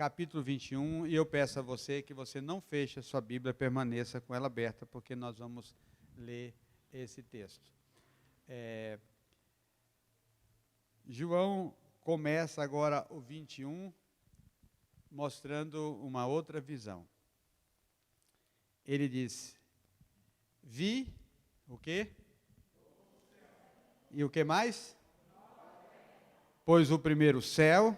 capítulo 21, e eu peço a você que você não feche a sua Bíblia, permaneça com ela aberta, porque nós vamos ler esse texto. João começa agora o 21, mostrando uma outra visão. Ele diz, vi, o quê? E o que mais? Pois o primeiro céu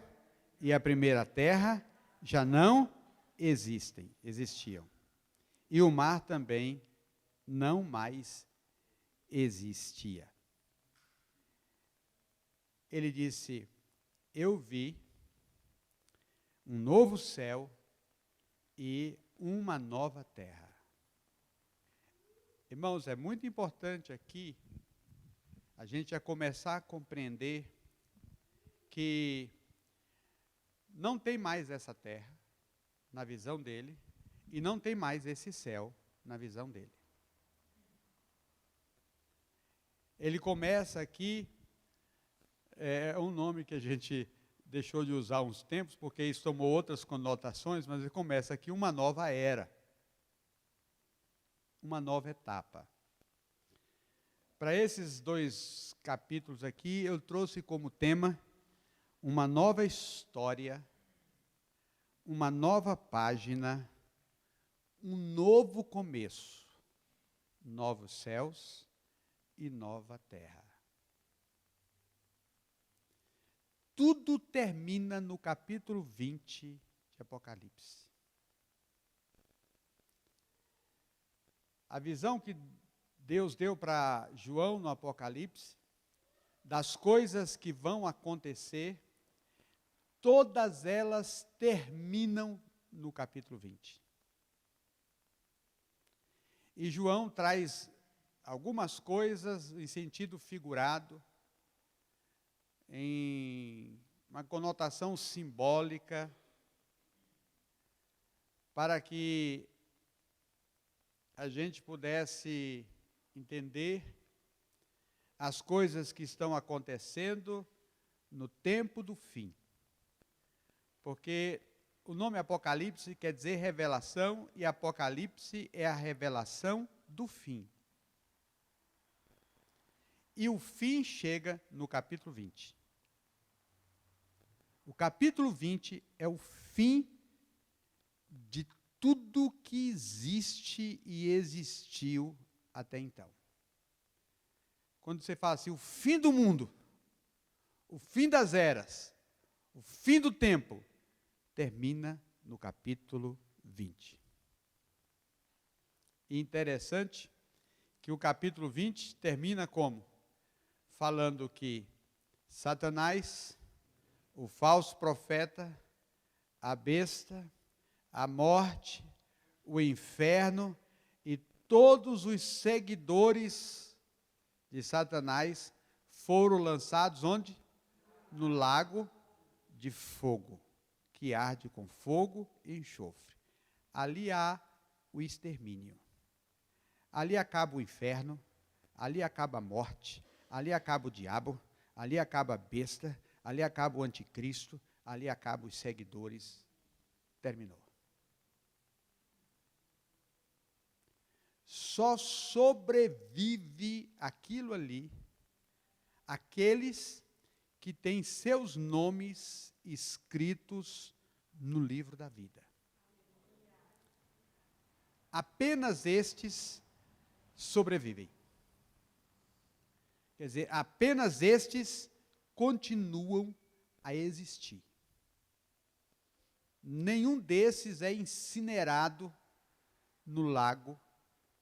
e a primeira terra já não existiam. E o mar também não mais existia. Ele disse, eu vi um novo céu e uma nova terra. Irmãos, é muito importante aqui a gente já começar a compreender que não tem mais essa terra na visão dele e não tem mais esse céu na visão dele. Ele começa aqui, é um nome que a gente deixou de usar uns tempos, porque isso tomou outras conotações, mas ele começa aqui uma nova era, uma nova etapa. Para esses 2 capítulos aqui, eu trouxe como tema uma nova história, uma nova página, um novo começo, novos céus e nova terra. Tudo termina no capítulo 20 de Apocalipse. A visão que Deus deu para João no Apocalipse, das coisas que vão acontecer, todas elas terminam no capítulo 20. E João traz algumas coisas em sentido figurado, em uma conotação simbólica, para que a gente pudesse entender as coisas que estão acontecendo no tempo do fim. Porque o nome Apocalipse quer dizer revelação, e Apocalipse é a revelação do fim. E o fim chega no capítulo 20. O capítulo 20 é o fim de tudo que existe e existiu até então. Quando você fala assim, o fim do mundo, o fim das eras, o fim do tempo, termina no capítulo 20. E interessante que o capítulo 20 termina como? Falando que Satanás, o falso profeta, a besta, a morte, o inferno e todos os seguidores de Satanás foram lançados onde? No lago de fogo, que arde com fogo e enxofre. Ali há o extermínio. Ali acaba o inferno, ali acaba a morte, ali acaba o diabo, ali acaba a besta, ali acaba o anticristo, ali acaba os seguidores. Terminou. Só sobrevive aquilo ali, aqueles que têm seus nomes escritos no livro da vida. Apenas estes sobrevivem. Quer dizer, apenas estes continuam a existir. Nenhum desses é incinerado no lago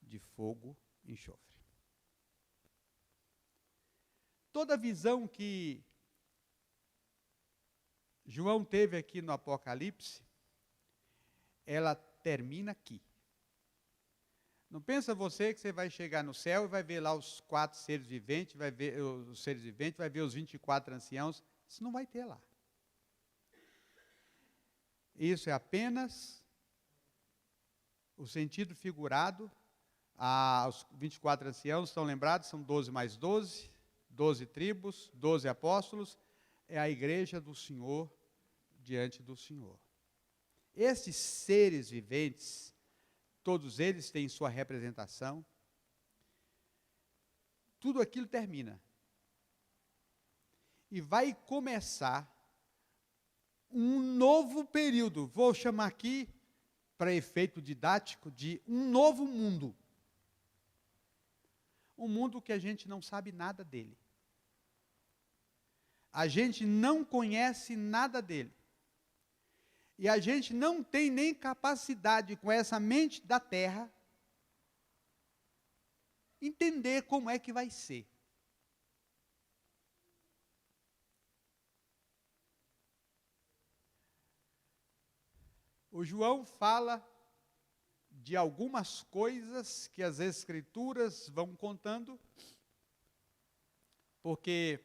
de fogo e enxofre. Toda a visão que João teve aqui no Apocalipse, ela termina aqui. Não pensa você que você vai chegar no céu e vai ver lá os 4 seres viventes, vai ver os seres viventes, vai ver os 24 anciãos. Isso não vai ter lá. Isso é apenas o sentido figurado. Os 24 anciãos, estão lembrados? São 12 mais 12, 12 tribos, 12 apóstolos. É a igreja do Senhor diante do Senhor. Esses seres viventes, todos eles têm sua representação, tudo aquilo termina. E vai começar um novo período, vou chamar aqui, para efeito didático, de um novo mundo. Um mundo que a gente não sabe nada dele. A gente não conhece nada dele. E a gente não tem nem capacidade, com essa mente da terra, entender como é que vai ser. O João fala de algumas coisas que as Escrituras vão contando, porque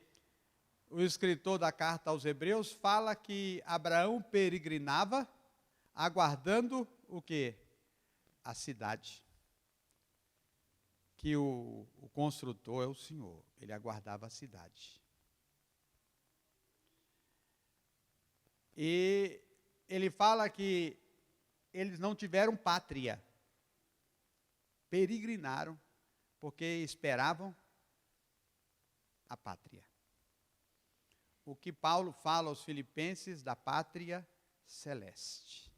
o escritor da carta aos Hebreus fala que Abraão peregrinava, aguardando o quê? A cidade. Que o construtor é o Senhor, ele aguardava a cidade. E ele fala que eles não tiveram pátria, peregrinaram, porque esperavam a pátria. O que Paulo fala aos Filipenses da pátria celeste.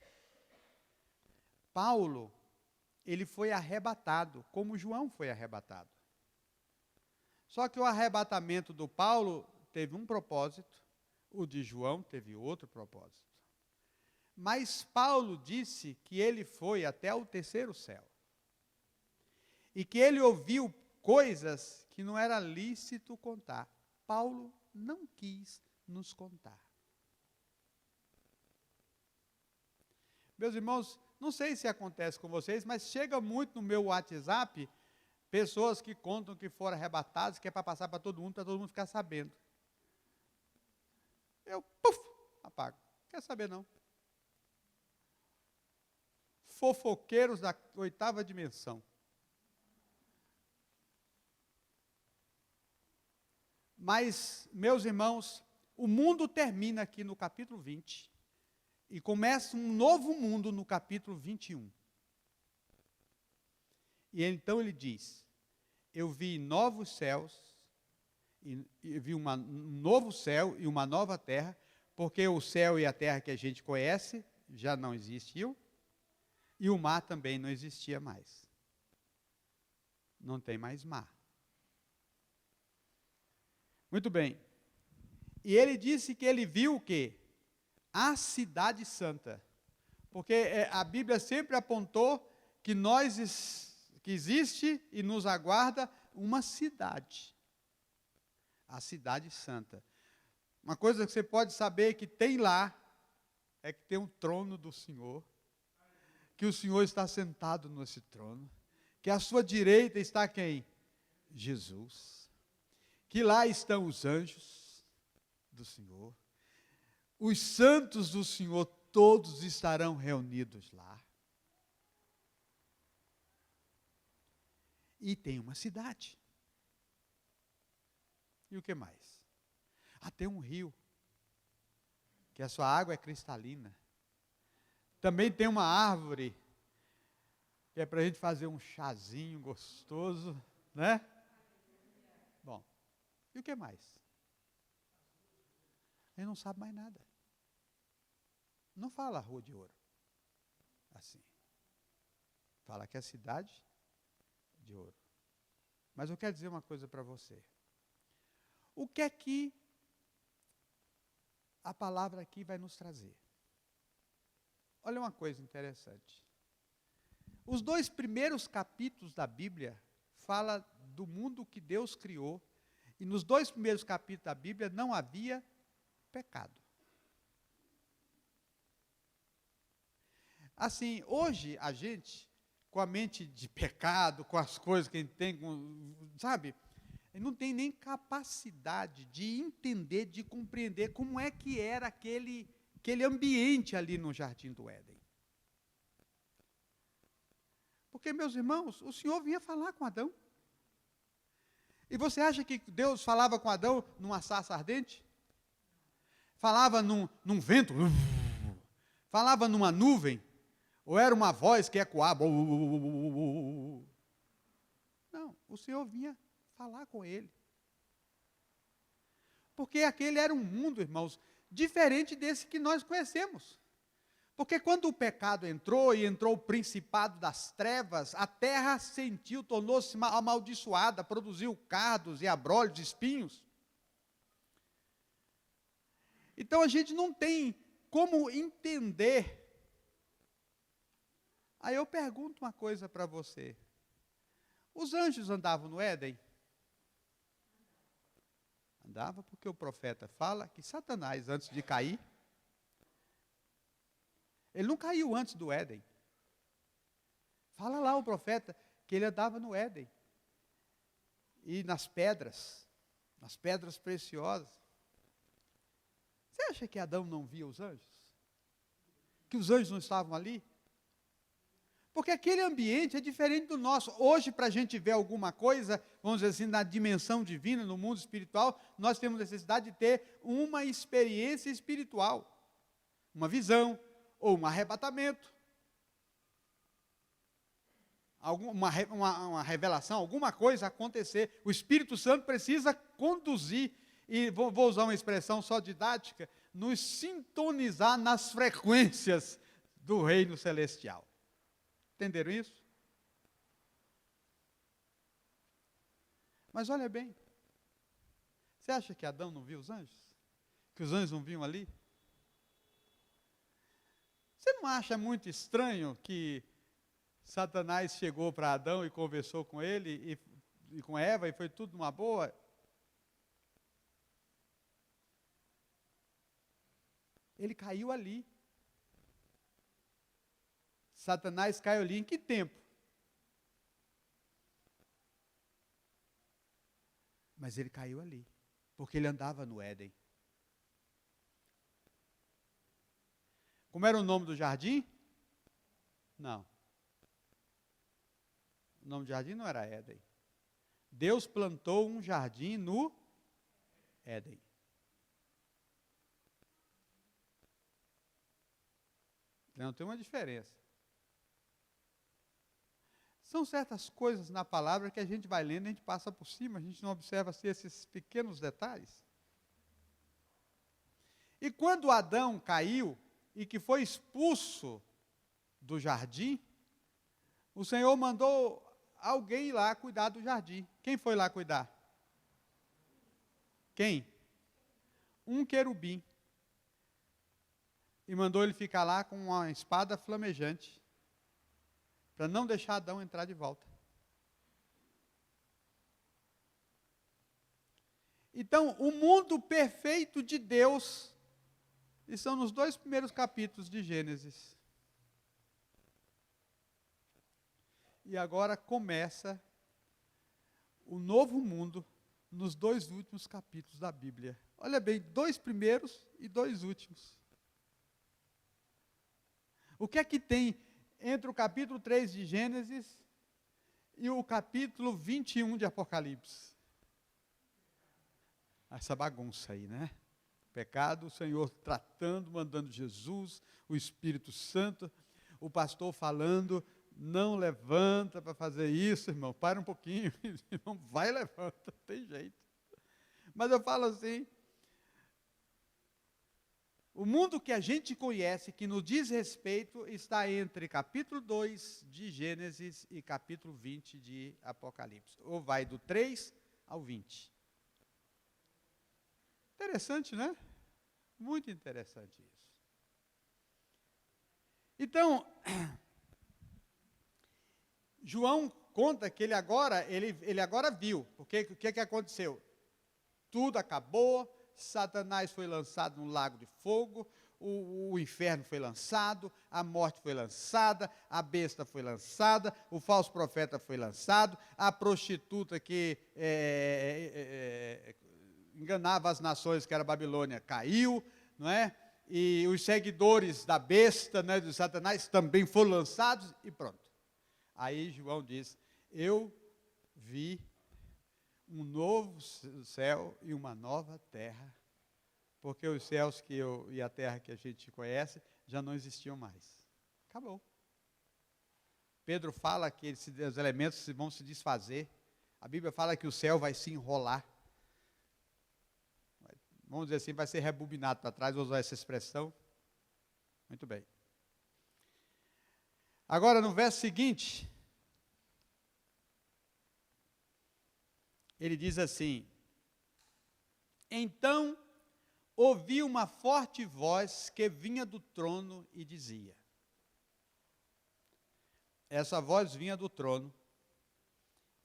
Paulo, ele foi arrebatado, como João foi arrebatado. Só que o arrebatamento do Paulo teve um propósito, o de João teve outro propósito. Mas Paulo disse que ele foi até o terceiro céu. E que ele ouviu coisas que não era lícito contar. Paulo não quis nos contar. Meus irmãos, não sei se acontece com vocês, mas chega muito no meu WhatsApp pessoas que contam que foram arrebatadas, que é para passar para todo mundo ficar sabendo. Eu, apago. Quer saber não. Fofoqueiros da 8ª dimensão. Mas, meus irmãos, o mundo termina aqui no capítulo 20 e começa um novo mundo no capítulo 21. E então ele diz, eu vi novos céus, e vi um novo céu e uma nova terra, porque o céu e a terra que a gente conhece já não existiam, e o mar também não existia mais. Não tem mais mar. Muito bem. E ele disse que ele viu o quê? A cidade santa. Porque a Bíblia sempre apontou que que existe e nos aguarda uma cidade. A cidade santa. Uma coisa que você pode saber que tem lá, é que tem um trono do Senhor, que o Senhor está sentado nesse trono, que à sua direita está quem? Jesus. Que lá estão os anjos do Senhor, os santos do Senhor, todos estarão reunidos lá. E tem uma cidade. E o que mais? Tem um rio, que a sua água é cristalina. Também tem uma árvore, que é para a gente fazer um chazinho gostoso, né? Bom, e o que mais? A gente não sabe mais nada. Não fala Rua de Ouro, assim. Fala que é a cidade de ouro. Mas eu quero dizer uma coisa para você. O que é que a palavra aqui vai nos trazer? Olha uma coisa interessante. Os 2 primeiros capítulos da Bíblia fala do mundo que Deus criou, e nos 2 primeiros capítulos da Bíblia não havia pecado. Assim, hoje a gente, com a mente de pecado, com as coisas que a gente tem, sabe, não tem nem capacidade de entender, de compreender como é que era aquele ambiente ali no Jardim do Éden. Porque, meus irmãos, o Senhor vinha falar com Adão. E você acha que Deus falava com Adão numa sarça ardente? Falava num vento? Falava numa nuvem? Ou era uma voz que ecoava? Não, o Senhor vinha falar com ele. Porque aquele era um mundo, irmãos, diferente desse que nós conhecemos. Porque quando o pecado entrou e entrou o principado das trevas, a terra sentiu, tornou-se amaldiçoada, produziu cardos e abrolhos, espinhos. Então a gente não tem como entender. Aí eu pergunto uma coisa para você. Os anjos andavam no Éden? Andava porque o profeta fala que Satanás, antes de cair, ele não caiu antes do Éden. Fala lá o profeta que ele andava no Éden. E nas pedras preciosas. Você acha que Adão não via os anjos? Que os anjos não estavam ali? Porque aquele ambiente é diferente do nosso. Hoje, para a gente ver alguma coisa, vamos dizer assim, na dimensão divina, no mundo espiritual, nós temos necessidade de ter uma experiência espiritual. Uma visão, ou um arrebatamento. Uma revelação, alguma coisa acontecer. O Espírito Santo precisa conduzir, e vou usar uma expressão só didática, nos sintonizar nas frequências do reino celestial. Entenderam isso? Mas olha bem, você acha que Adão não viu os anjos? Que os anjos não vinham ali? Você não acha muito estranho que Satanás chegou para Adão e conversou com ele e com Eva e foi tudo numa boa? Ele caiu ali. Satanás caiu ali em que tempo? Mas ele caiu ali, porque ele andava no Éden. Como era o nome do jardim? Não. O nome do jardim não era Éden. Deus plantou um jardim no Éden. Não tem uma diferença. São certas coisas na palavra que a gente vai lendo, a gente passa por cima, a gente não observa assim, esses pequenos detalhes. E quando Adão caiu e que foi expulso do jardim, o Senhor mandou alguém ir lá cuidar do jardim. Quem foi lá cuidar? Quem? Um querubim. E mandou ele ficar lá com uma espada flamejante, para não deixar Adão entrar de volta. Então, o mundo perfeito de Deus, estão nos 2 primeiros capítulos de Gênesis. E agora começa o novo mundo nos 2 últimos capítulos da Bíblia. Olha bem, 2 primeiros e 2 últimos. O que é que tem entre o capítulo 3 de Gênesis e o capítulo 21 de Apocalipse? Essa bagunça aí, né? Pecado, o Senhor tratando, mandando Jesus, o Espírito Santo, o pastor falando, não levanta para fazer isso, irmão, para um pouquinho, irmão, vai levanta, tem jeito. Mas eu falo assim, o mundo que a gente conhece, que nos diz respeito, está entre capítulo 2 de Gênesis e capítulo 20 de Apocalipse. Ou vai do 3 ao 20. Interessante, né? Muito interessante isso. Então, João conta que ele agora viu, porque o que aconteceu? Tudo acabou, Satanás foi lançado no lago de fogo, o inferno foi lançado, a morte foi lançada, a besta foi lançada, o falso profeta foi lançado, a prostituta que enganava as nações, que era a Babilônia, caiu, não é? E os seguidores da besta, né, de Satanás, também foram lançados e pronto. Aí João diz, eu vi um novo céu e uma nova terra, porque os céus e a terra que a gente conhece já não existiam mais. Acabou. Pedro fala que os elementos vão se desfazer. A Bíblia fala que o céu vai se enrolar. Vamos dizer assim, vai ser rebobinado para trás, vou usar essa expressão. Muito bem. Agora, no verso seguinte, ele diz assim: então ouvi uma forte voz que vinha do trono e dizia. Essa voz vinha do trono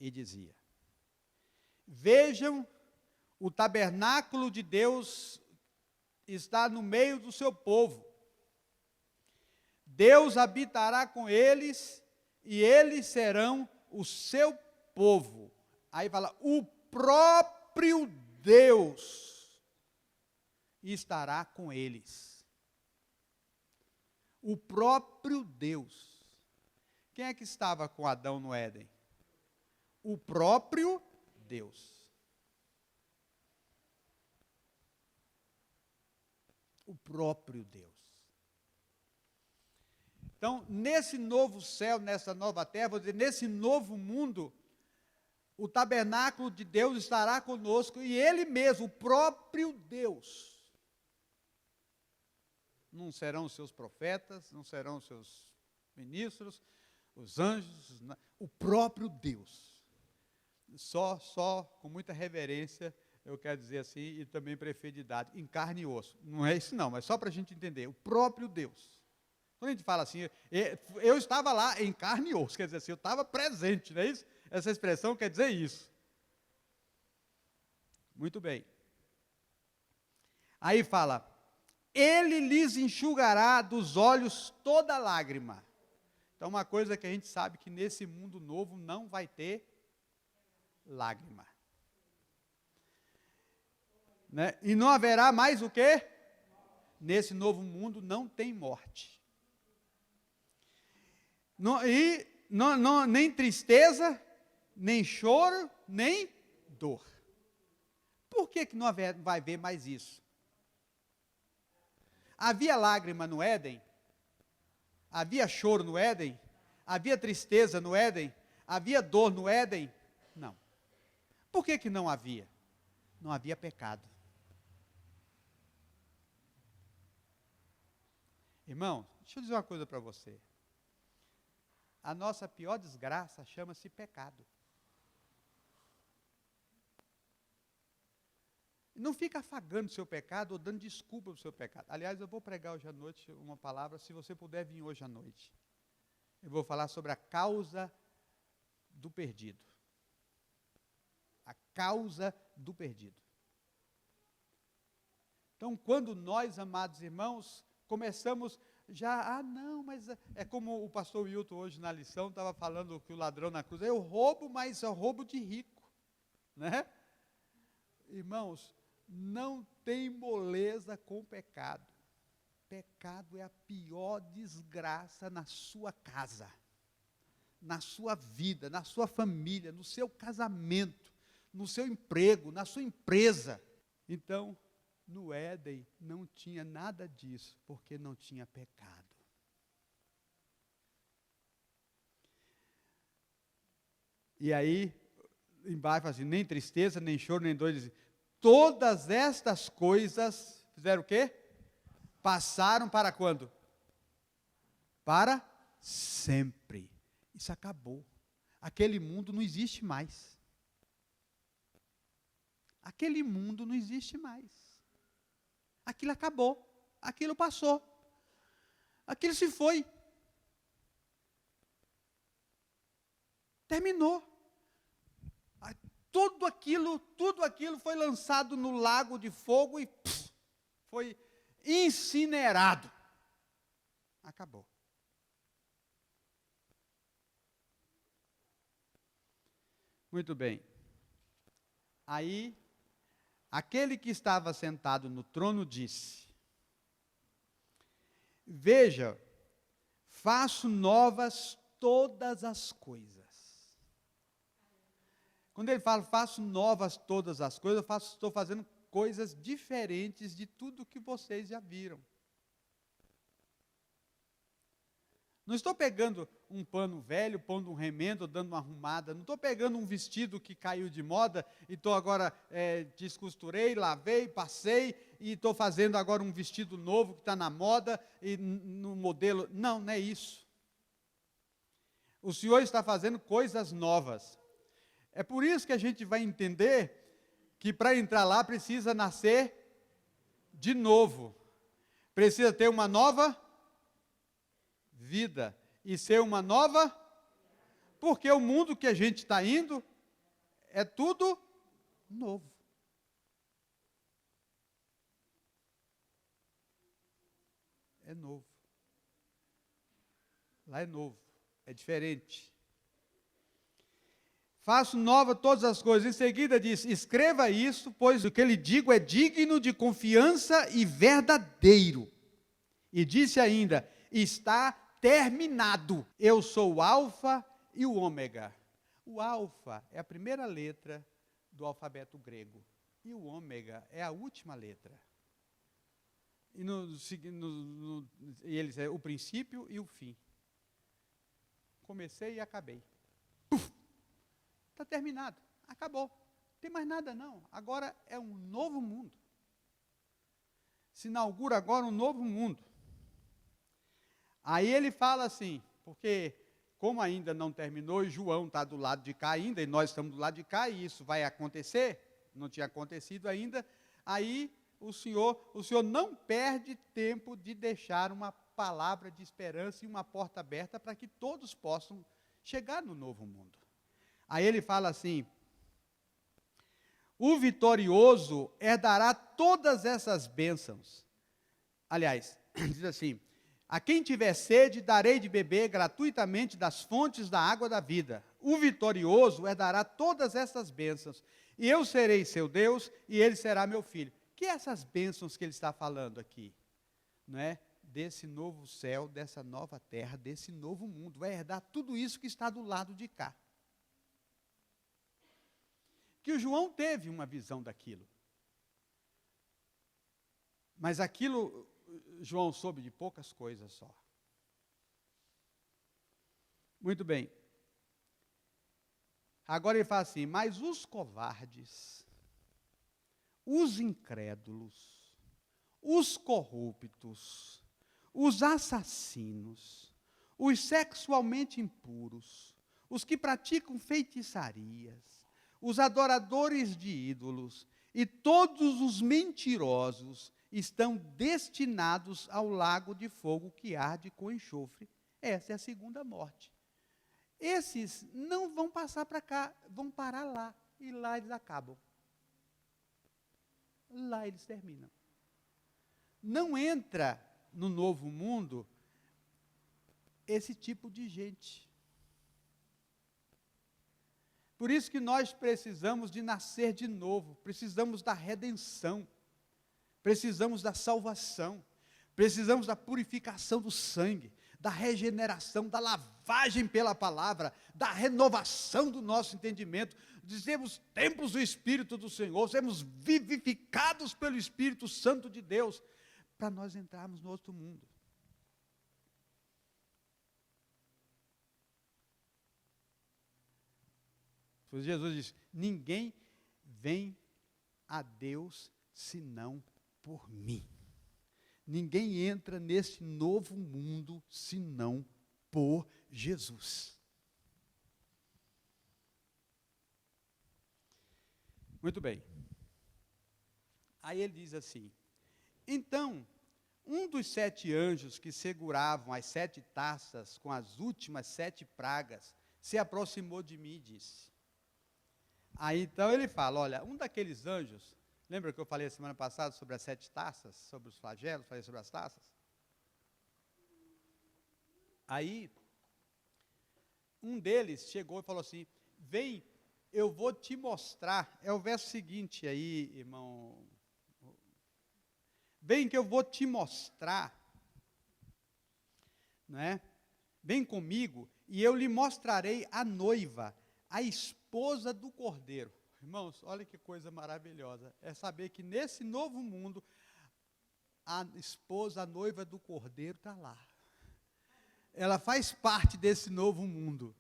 e dizia: vejam, o tabernáculo de Deus está no meio do seu povo. Deus habitará com eles e eles serão o seu povo. Aí fala, o próprio Deus estará com eles. O próprio Deus. Quem é que estava com Adão no Éden? O próprio Deus. O próprio Deus. Então, nesse novo céu, nessa nova terra, vou dizer, nesse novo mundo, o tabernáculo de Deus estará conosco e Ele mesmo, o próprio Deus. Não serão os seus profetas, não serão os seus ministros, os anjos, o próprio Deus. Só com muita reverência, eu quero dizer assim, e também profundidade, em carne e osso. Não é isso não, mas só para a gente entender, o próprio Deus. Quando a gente fala assim, eu estava lá em carne e osso, quer dizer assim, eu estava presente, não é isso? Essa expressão quer dizer isso. Muito bem. Aí fala, ele lhes enxugará dos olhos toda lágrima. Então, uma coisa que a gente sabe que nesse mundo novo não vai ter lágrima. Né? E não haverá mais o quê? Nesse novo mundo não tem morte. Nem tristeza, nem choro, nem dor. Por que não vai haver mais isso? Havia lágrima no Éden? Havia choro no Éden? Havia tristeza no Éden? Havia dor no Éden? Não. Por que não havia? Não havia pecado. Irmão, deixa eu dizer uma coisa para você. A nossa pior desgraça chama-se pecado. Não fica afagando o seu pecado ou dando desculpa para o seu pecado. Aliás, eu vou pregar hoje à noite uma palavra, se você puder vir hoje à noite. Eu vou falar sobre a causa do perdido. A causa do perdido. Então, quando nós, amados irmãos, começamos já, não, mas é como o pastor Wilton hoje na lição estava falando que o ladrão na cruz, eu roubo, mas eu roubo de rico, né? Irmãos, não tem moleza com o pecado. Pecado é a pior desgraça na sua casa, na sua vida, na sua família, no seu casamento, no seu emprego, na sua empresa. Então, no Éden não tinha nada disso, porque não tinha pecado. E aí, embaixo fala assim, nem tristeza, nem choro, nem dor. Todas estas coisas, fizeram o quê? Passaram para quando? Para sempre. Isso acabou. Aquele mundo não existe mais. Aquele mundo não existe mais. Aquilo acabou. Aquilo passou. Aquilo se foi. Terminou. Tudo aquilo foi lançado no lago de fogo e foi incinerado. Acabou. Muito bem. Aí, aquele que estava sentado no trono disse: veja, faço novas todas as coisas. Quando ele fala, faço novas todas as coisas, estou fazendo coisas diferentes de tudo que vocês já viram. Não estou pegando um pano velho, pondo um remendo, dando uma arrumada. Não estou pegando um vestido que caiu de moda e estou agora, descosturei, lavei, passei e estou fazendo agora um vestido novo que está na moda e no modelo. Não, não é isso. O Senhor está fazendo coisas novas. É por isso que a gente vai entender que para entrar lá precisa nascer de novo. Precisa ter uma nova vida e ser uma nova, porque o mundo que a gente está indo é tudo novo. É novo. Lá é novo, é diferente. Faço nova todas as coisas. Em seguida diz, escreva isso, pois o que lhe digo é digno de confiança e verdadeiro. E disse ainda, está terminado. Eu sou o alfa e o ômega. O alfa é a primeira letra do alfabeto grego. E o ômega é a última letra. E eles é o princípio e o fim. Comecei e acabei. Está terminado. Acabou. Não tem mais nada não. Agora é um novo mundo. Se inaugura agora um novo mundo. Aí ele fala assim, porque como ainda não terminou, e João está do lado de cá ainda, e nós estamos do lado de cá, e isso vai acontecer, não tinha acontecido ainda, aí o Senhor não perde tempo de deixar uma palavra de esperança e uma porta aberta para que todos possam chegar no novo mundo. Aí ele fala assim, o vitorioso herdará todas essas bênçãos. Aliás, diz assim, a quem tiver sede, darei de beber gratuitamente das fontes da água da vida. O vitorioso herdará todas essas bênçãos. E eu serei seu Deus, e ele será meu filho. Que é essas bênçãos que ele está falando aqui? Não é? Desse novo céu, dessa nova terra, desse novo mundo. Vai herdar tudo isso que está do lado de cá. Que o João teve uma visão daquilo. Mas aquilo, João soube de poucas coisas só. Muito bem. Agora ele fala assim, mas os covardes, os incrédulos, os corruptos, os assassinos, os sexualmente impuros, os que praticam feitiçarias, os adoradores de ídolos e todos os mentirosos estão destinados ao lago de fogo que arde com enxofre. Essa é a segunda morte. Esses não vão passar para cá, vão parar lá, e lá eles acabam. Lá eles terminam. Não entra no novo mundo esse tipo de gente. Por isso que nós precisamos de nascer de novo, precisamos da redenção, precisamos da salvação, precisamos da purificação do sangue, da regeneração, da lavagem pela palavra, da renovação do nosso entendimento, de sermos templos do Espírito do Senhor, sermos vivificados pelo Espírito Santo de Deus, para nós entrarmos no outro mundo. Jesus diz, ninguém vem a Deus senão por mim. Ninguém entra nesse novo mundo senão por Jesus. Muito bem. Aí ele diz assim, então, um dos 7 anjos que seguravam as 7 taças com as últimas 7 pragas, se aproximou de mim e disse. Aí então ele fala, olha, um daqueles anjos, lembra que eu falei a semana passada sobre as 7 taças, sobre os flagelos, falei sobre as taças? Aí, um deles chegou e falou assim, vem, eu vou te mostrar, é o verso seguinte aí, irmão, vem que eu vou te mostrar, não é? Vem comigo e eu lhe mostrarei a noiva, a esposa do Cordeiro. Irmãos, olha que coisa maravilhosa. É saber que nesse novo mundo, a esposa, a noiva do Cordeiro está lá. ela faz parte desse novo mundo.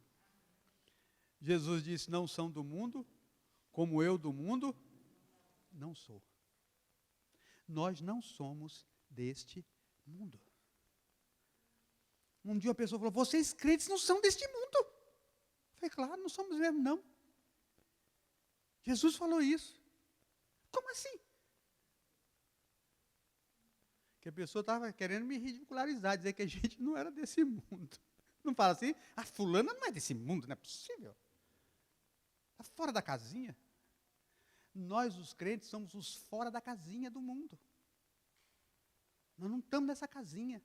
Jesus disse, não são do mundo, como eu do mundo não sou. Nós não somos deste mundo. Um dia uma pessoa falou, vocês crentes não são deste mundo. Eu falei, claro, não somos mesmo, não. Jesus falou isso. Como assim? Que a pessoa estava querendo me ridicularizar, dizer que a gente não era desse mundo. Não fala assim, a fulana não é desse mundo, não é possível. Está fora da casinha. Nós, os crentes, somos os fora da casinha do mundo. Nós não estamos nessa casinha.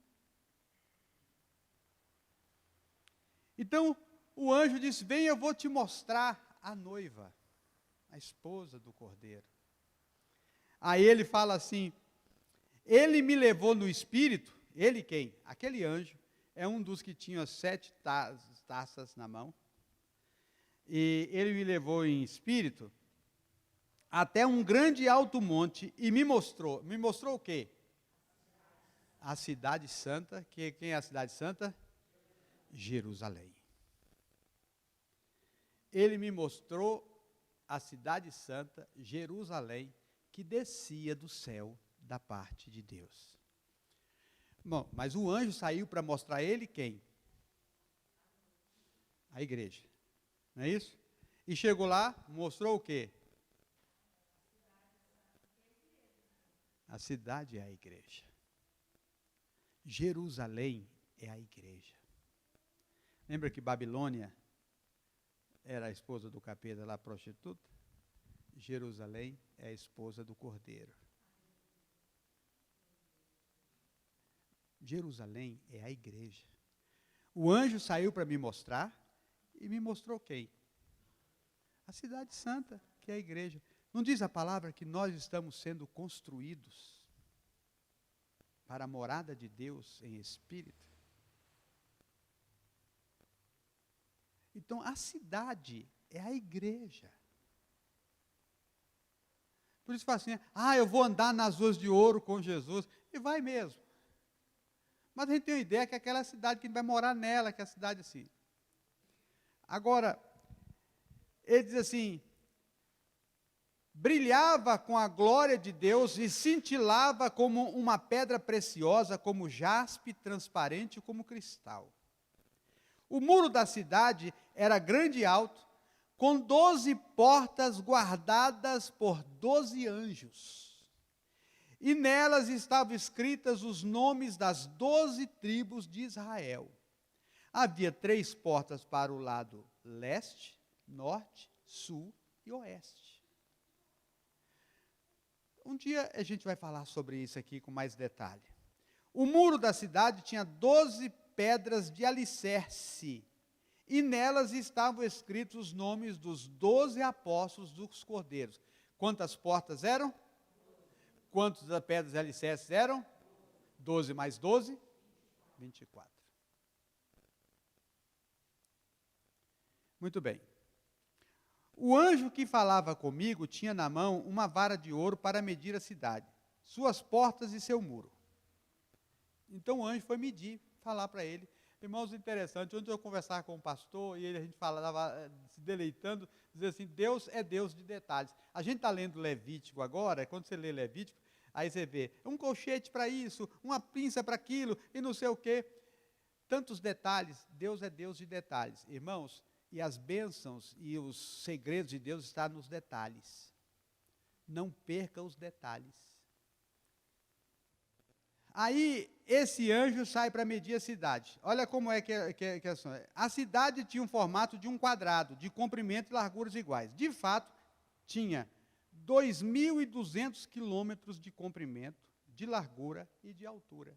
Então, o anjo disse, vem, eu vou te mostrar a noiva, a esposa do Cordeiro. Aí ele fala assim, ele me levou no espírito, ele quem? Aquele anjo, é um dos que tinha 7 taças na mão, e ele me levou em espírito, até um grande alto monte, e me mostrou o quê? A cidade santa, quem é a cidade santa? Jerusalém. Ele me mostrou a cidade santa, Jerusalém, que descia do céu da parte de Deus. Bom, mas o anjo saiu para mostrar a ele quem? A igreja. Não é isso? E chegou lá, mostrou o quê? A cidade é a igreja. Jerusalém é a igreja. Lembra que Babilônia era a esposa do capeta lá, prostituta? Jerusalém é a esposa do Cordeiro. Jerusalém é a igreja. O anjo saiu para me mostrar, e me mostrou quem? A cidade santa, que é a igreja. Não diz a palavra que nós estamos sendo construídos para a morada de Deus em espírito? Então, a cidade é a igreja. Por isso fala assim, eu vou andar nas ruas de ouro com Jesus. E vai mesmo. Mas a gente tem uma ideia que é aquela cidade que a gente vai morar nela, que é a cidade assim. Agora, ele diz assim, brilhava com a glória de Deus e cintilava como uma pedra preciosa, como jaspe transparente, como cristal. O muro da cidade era grande e alto, com 12 portas guardadas por 12 anjos. E nelas estavam escritas os nomes das 12 tribos de Israel. Havia 3 portas para o lado leste, norte, sul e oeste. Um dia a gente vai falar sobre isso aqui com mais detalhe. O muro da cidade tinha 12 pedras de alicerce, e nelas estavam escritos os nomes dos 12 apóstolos dos cordeiros. Quantas portas eram? Quantas pedras de alicerce eram? 12 mais 12? 24. Muito bem. O anjo que falava comigo tinha na mão uma vara de ouro para medir a cidade, suas portas e seu muro. Então o anjo foi medir, falar para ele. Irmãos, interessante, ontem eu conversava com um pastor e a gente falava, se deleitando, dizer assim, Deus é Deus de detalhes. A gente está lendo Levítico agora, quando você lê Levítico, aí você vê um colchete para isso, uma pinça para aquilo, e não sei o quê. Tantos detalhes, Deus é Deus de detalhes. Irmãos, e as bênçãos e os segredos de Deus estão nos detalhes. Não perca os detalhes. Aí, esse anjo sai para medir a cidade. Olha como é que é a cidade tinha um formato de um quadrado, de comprimento e larguras iguais. De fato, tinha 2.200 quilômetros de comprimento, de largura e de altura.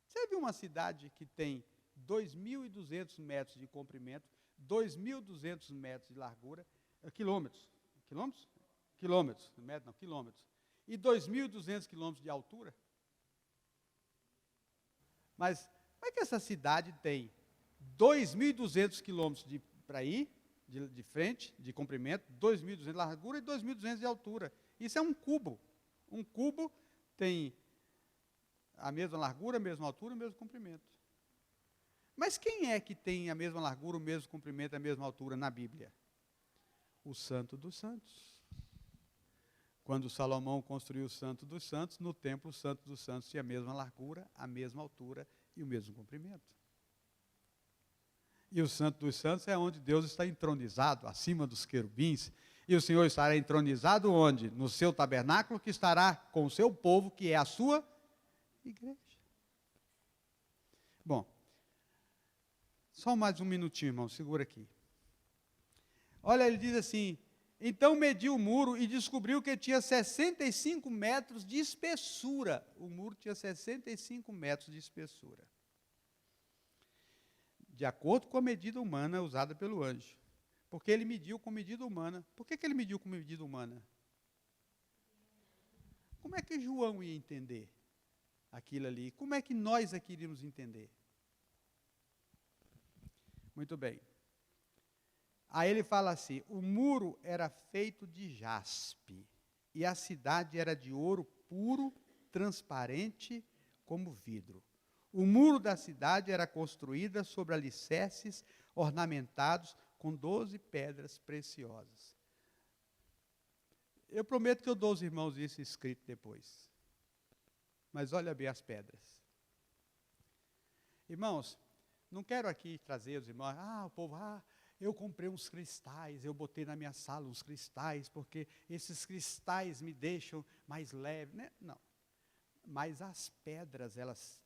Você viu uma cidade que tem 2.200 metros de comprimento, 2.200 metros de largura, quilômetros, metros não, quilômetros, e 2.200 quilômetros de altura? Mas como é que essa cidade tem 2.200 quilômetros para ir, de frente, de comprimento, 2.200 de largura e 2.200 de altura? Isso é um cubo. Um cubo tem a mesma largura, a mesma altura, o mesmo comprimento. Mas quem é que tem a mesma largura, o mesmo comprimento, a mesma altura na Bíblia? O Santo dos Santos. Quando Salomão construiu o Santo dos Santos, no templo o Santo dos Santos tinha a mesma largura, a mesma altura e o mesmo comprimento. E o Santo dos Santos é onde Deus está entronizado, acima dos querubins. E o Senhor estará entronizado onde? No seu tabernáculo, que estará com o seu povo, que é a sua igreja. Bom, só mais um minutinho, irmão, segura aqui. Olha, ele diz assim: então mediu o muro e descobriu que tinha 65 metros de espessura. O muro tinha 65 metros de espessura. De acordo com a medida humana usada pelo anjo. Porque ele mediu com medida humana. Por que ele mediu com medida humana? Como é que João ia entender aquilo ali? Como é que nós aqui iríamos entender? Muito bem. Aí ele fala assim: o muro era feito de jaspe, e a cidade era de ouro puro, transparente como vidro. O muro da cidade era construída sobre alicerces ornamentados com 12 pedras preciosas. Eu prometo que eu dou aos irmãos isso escrito depois. Mas olha bem as pedras. Irmãos, não quero aqui trazer os irmãos, o povo, eu comprei uns cristais, eu botei na minha sala uns cristais, porque esses cristais me deixam mais leve, né? Não. Mas as pedras, elas,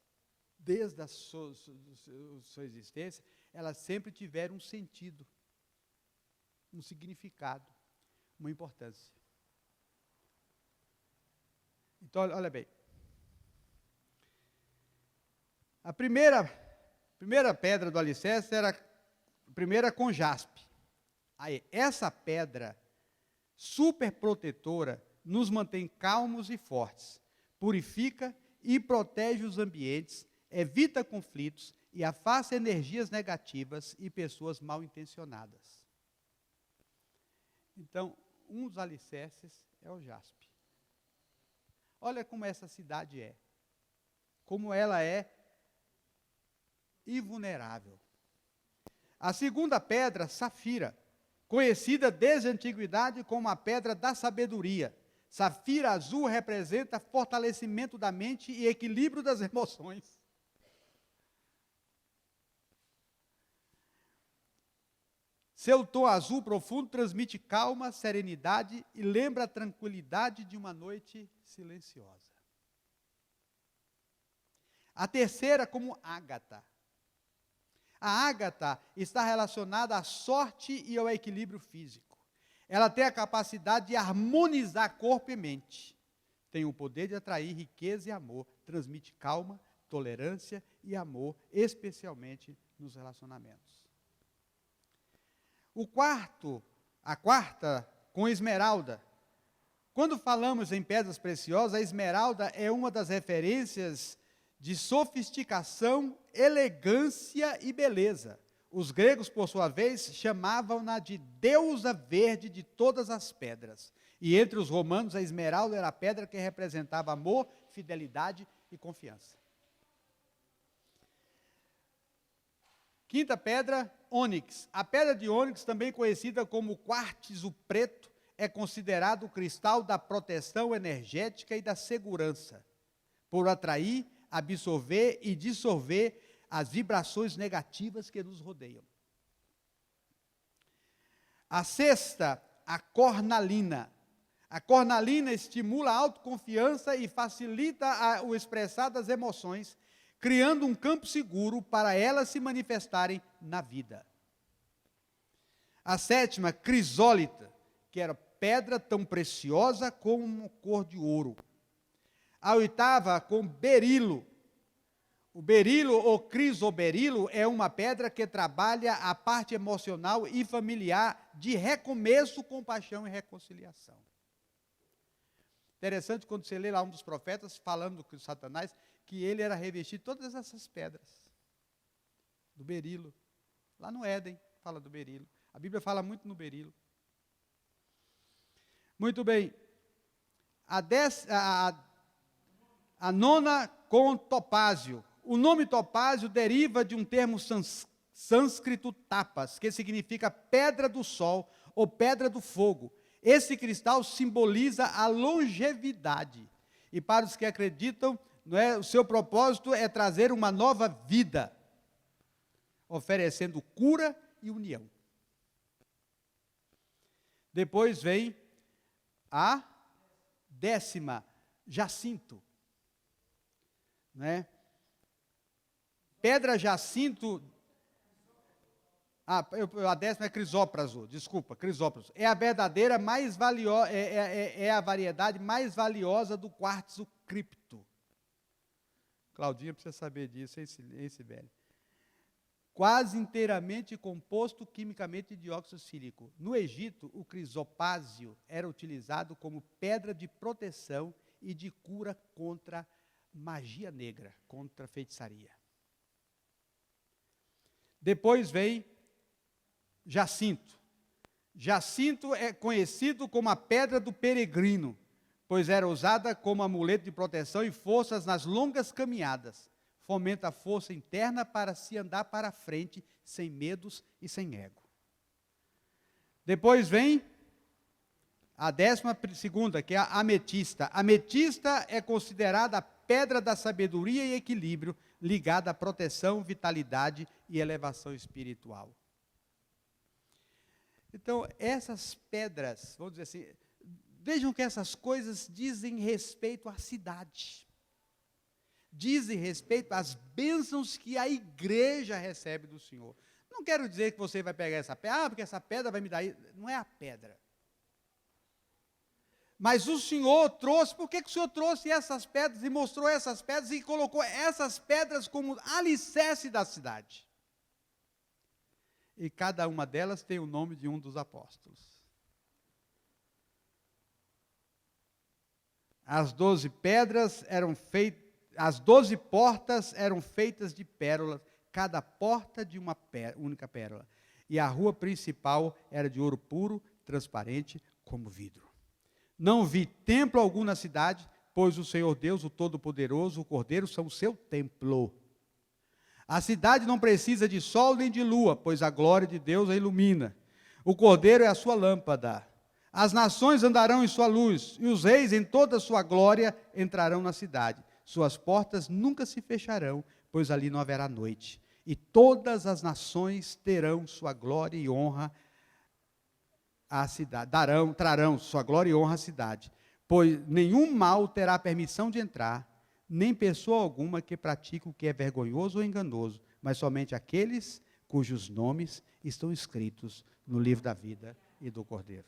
desde a sua existência, elas sempre tiveram um sentido, um significado, uma importância. Então, olha bem. A primeira pedra do alicerce era a primeira com jaspe. Aí, essa pedra super protetora nos mantém calmos e fortes, purifica e protege os ambientes, evita conflitos e afasta energias negativas e pessoas mal intencionadas. Então, um dos alicerces é o jaspe. Olha como essa cidade é. Como ela é invulnerável. A segunda pedra, safira, conhecida desde a antiguidade como a pedra da sabedoria. Safira azul representa fortalecimento da mente e equilíbrio das emoções. Seu tom azul profundo transmite calma, serenidade e lembra a tranquilidade de uma noite silenciosa. A terceira, como ágata. A ágata está relacionada à sorte e ao equilíbrio físico. Ela tem a capacidade de harmonizar corpo e mente. Tem o poder de atrair riqueza e amor. Transmite calma, tolerância e amor, especialmente nos relacionamentos. A quarta, com esmeralda. Quando falamos em pedras preciosas, a esmeralda é uma das referências de sofisticação, elegância e beleza. Os gregos, por sua vez, chamavam-na de deusa verde de todas as pedras. E entre os romanos, a esmeralda era a pedra que representava amor, fidelidade e confiança. Quinta pedra, ônix. A pedra de ônix, também conhecida como quartzo preto, é considerado o cristal da proteção energética e da segurança, por atrair, absorver e dissolver as vibrações negativas que nos rodeiam. A sexta, a cornalina. A cornalina estimula a autoconfiança e facilita o expressar das emoções, criando um campo seguro para elas se manifestarem na vida. A sétima, crisólita, que era pedra tão preciosa como cor de ouro. A oitava, com berilo. O berilo ou crisoberilo é uma pedra que trabalha a parte emocional e familiar de recomeço, compaixão e reconciliação. Interessante quando você lê lá um dos profetas falando do Satanás, que ele era revestido de todas essas pedras. Do berilo. Lá no Éden, fala do berilo. A Bíblia fala muito no berilo. Muito bem. A nona com topázio. o nome topázio deriva de um termo sânscrito tapas, que significa pedra do sol ou pedra do fogo. Esse cristal simboliza a longevidade. E para os que acreditam, o seu propósito é trazer uma nova vida, oferecendo cura e união. Depois vem a 10ª, jacinto. Pedra jacinto. A 10ª é crisópraso, desculpa, crisópraso. É a verdadeira mais valiosa, é a variedade mais valiosa do quartzo cripto. Claudinha precisa saber disso, esse velho. Quase inteiramente composto quimicamente de dióxido sílico. No Egito, o crisopásio era utilizado como pedra de proteção e de cura contra magia negra, contra feitiçaria. Depois vem jacinto. Jacinto é conhecido como a pedra do peregrino, pois era usada como amuleto de proteção e forças nas longas caminhadas. Fomenta a força interna para se andar para frente, sem medos e sem ego. Depois vem a 12ª, que é a ametista. A ametista é considerada a pedra da sabedoria e equilíbrio, ligada à proteção, vitalidade e elevação espiritual. Então, essas pedras, vamos dizer assim, vejam que essas coisas dizem respeito à cidade. Dizem respeito às bênçãos que a igreja recebe do Senhor. Não quero dizer que você vai pegar essa pedra, porque essa pedra vai me dar isso. Não é a pedra. Mas o Senhor trouxe, por que o Senhor trouxe essas pedras e mostrou essas pedras e colocou essas pedras como alicerce da cidade? E cada uma delas tem o nome de um dos apóstolos. As 12 pedras eram feitas, as 12 portas eram feitas de pérolas, cada porta de uma única pérola. E a rua principal era de ouro puro, transparente como vidro. Não vi templo algum na cidade, pois o Senhor Deus, o Todo-Poderoso, o Cordeiro, são o seu templo. A cidade não precisa de sol nem de lua, pois a glória de Deus a ilumina. O Cordeiro é a sua lâmpada. As nações andarão em sua luz, e os reis em toda a sua glória entrarão na cidade. Suas portas nunca se fecharão, pois ali não haverá noite. E todas as nações terão sua glória e honra à cidade, trarão sua glória e honra à cidade, pois nenhum mal terá permissão de entrar, nem pessoa alguma que pratique o que é vergonhoso ou enganoso, mas somente aqueles cujos nomes estão escritos no livro da vida e do Cordeiro.